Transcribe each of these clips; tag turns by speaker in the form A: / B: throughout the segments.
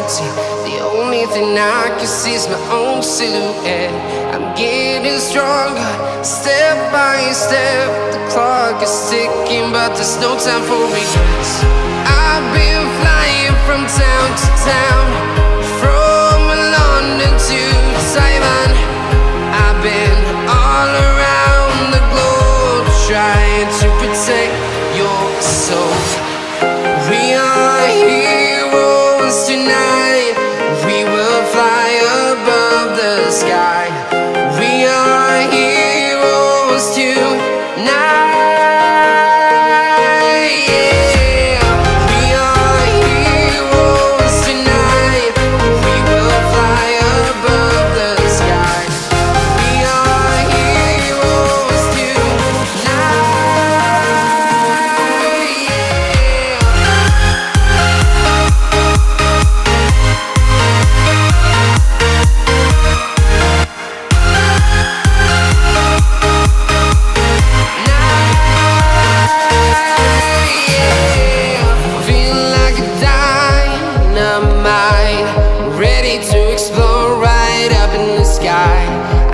A: reality. The only thing I can see is my own silhouette. I'm getting stronger, step by step. The clock is ticking, but there's no time for regrets. I've been flying from town to town, from London to Taiwan. I've been all around the globe, trying to protect your soul. We are heroes tonight. We will fly above the sky. We are heroes tonight. Yeah. We are heroes tonight. We will fly above the sky. We are heroes tonight. Feeling like a dynamite, ready to explode right up in the sky.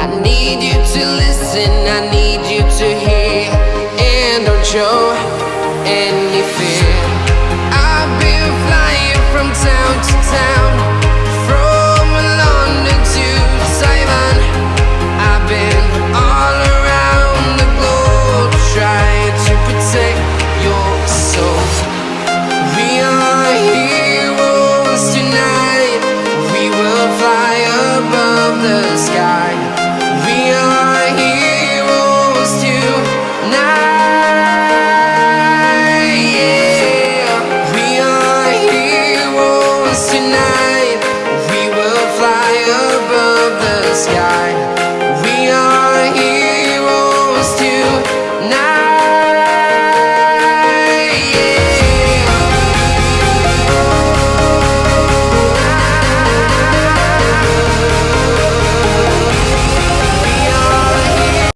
A: I need you to listen, I need you to hear, and don't show